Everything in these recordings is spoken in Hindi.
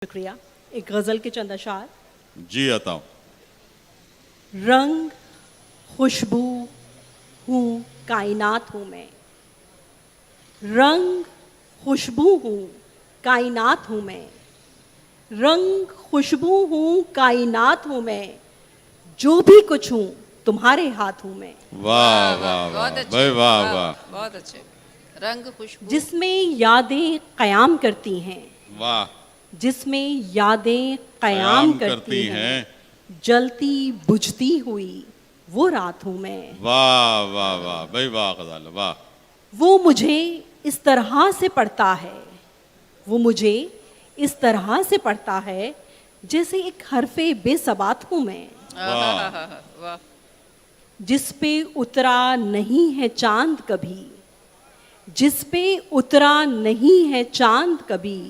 शुक्रिया। एक गजल के चंद अशार। जी आता हूँ। रंग खुशबू हूँ, कायनात हूँ मैं। रंग खुशबू हूँ, कायनात हूँ मैं। रंग खुशबू हूँ, कायनात हूँ मैं। जो भी कुछ हूँ तुम्हारे हाथ हूँ मैं। वाह वाह वाह बहुत अच्छे, भाई वाह वाह बहुत अच्छे। रंग खुशबू जिसमें यादें कयाम करती हैं, वाह। जिसमें यादें कयाम करती हैं, जलती बुझती हुई वो रात हूँ मैं। वाह वाह वाह भाई वाह गजाल वाह। वो मुझे इस तरह से पढ़ता है, वो मुझे इस तरह से पढ़ता है जैसे एक हरफे बेसबात हूँ मैं। वाह। जिस पे उतरा नहीं है चांद कभी, जिस पे उतरा नहीं है चांद कभी,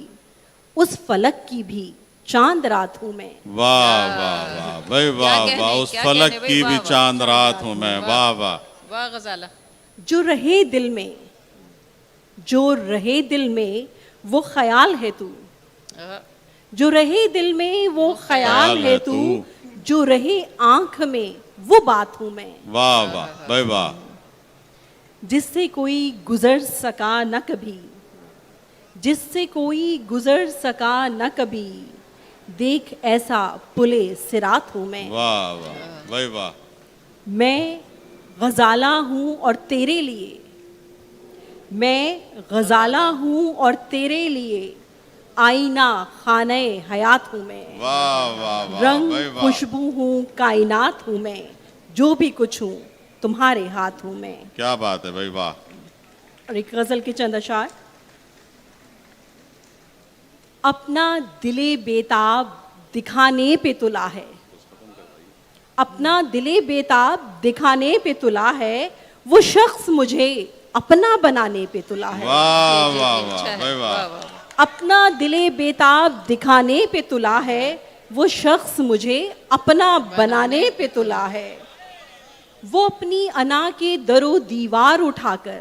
उस फलक की भी चांद रात हूँ मैं। वाह वाह वाह भाई वाह वाह। उस फलक की भी चांद रात हूँ मैं। वाह वाह वाह गजाला। जो रहे दिल में, जो रहे दिल में वो ख्याल है तू, जो रहे दिल में वो ख्याल है तू, जो रहे आंख में वो बात हूँ मैं। वाह वाह भाई वाह। जिससे कोई गुजर सका न कभी, जिससे कोई गुजर सका न कभी, देख ऐसा पुले सिरात हूँ मैं। वाह वाह भाई वाह। मैं गजाला हूँ और तेरे लिए, मैं गजाला हूँ और तेरे लिए, आईना खाने हयात हूँ मैं। वाह वाह वाह रंग भाई वाह। खुशबू हूँ, कायनात हूँ मैं। जो भी कुछ हूँ तुम्हारे हाथ हूँ मैं। क्या बात है भाई वाह। और एक गजल के चंद अशार। अपना दिले बेताब दिखाने पे तुला है, अपना दिले बेताब दिखाने पे तुला है, वो शख्स मुझे अपना बनाने पे तुला है। वाह वाह वाह भाई वाह। अपना दिले बेताब दिखाने पे तुला है, वो शख्स मुझे अपना बनाने पे तुला है। वो अपनी अना के दरो दीवार उठाकर,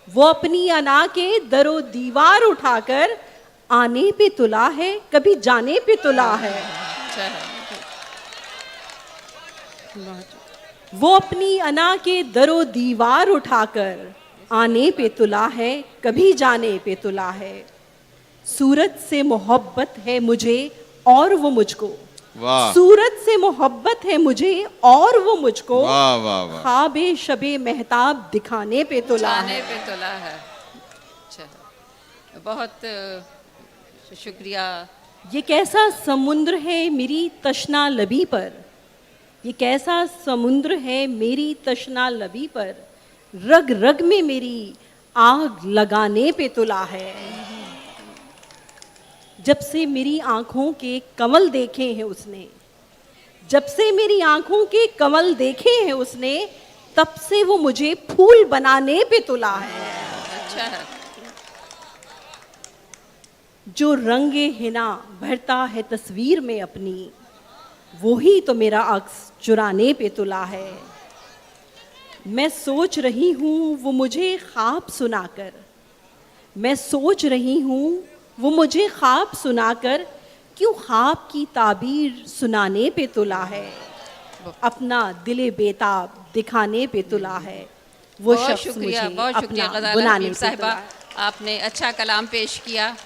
वो अपनी अना के दरो दीवार उठाकर आने पे तुला है, कभी जाने पे तुला है। वो अपनी अना के दरो दीवार उठाकर आने पे तुला है, कभी जाने पे तुला है। सूरत से मोहब्बत है मुझे और वो मुझको, वाह। सूरत से मोहब्बत है मुझे और वो मुझको, वाह वाह वाह। ख्वाबे शबे मेहताब दिखाने पे तुला है। पे तुला है। अच्छा, बहुत शुक्रिया। ये कैसा समुद्र है मेरी तशना लबी पर, ये कैसा समुद्र है मेरी तशना लबी पर, रग रग में मेरी आग लगाने पे तुला है। जब से मेरी आंखों के कमल देखे हैं उसने, जब से मेरी आंखों के कमल देखे हैं उसने, तब से वो मुझे फूल बनाने पे तुला है। अच्छा है। जो रंगे हिना भरता है तस्वीर में अपनी, वो ही तो मेरा अक्स चुराने पे तुला है। मैं सोच रही हूँ वो मुझे ख्वाब सुनाकर, मैं सोच रही हूँ वो मुझे ख्वाब सुनाकर, क्यों ख्वाब की ताबीर सुनाने पे तुला है। अपना दिले बेताब दिखाने पे तुला है, वो शख्स मुझे अपना बनाने पे तुला है। आपने अच्छा कलाम पेश किया।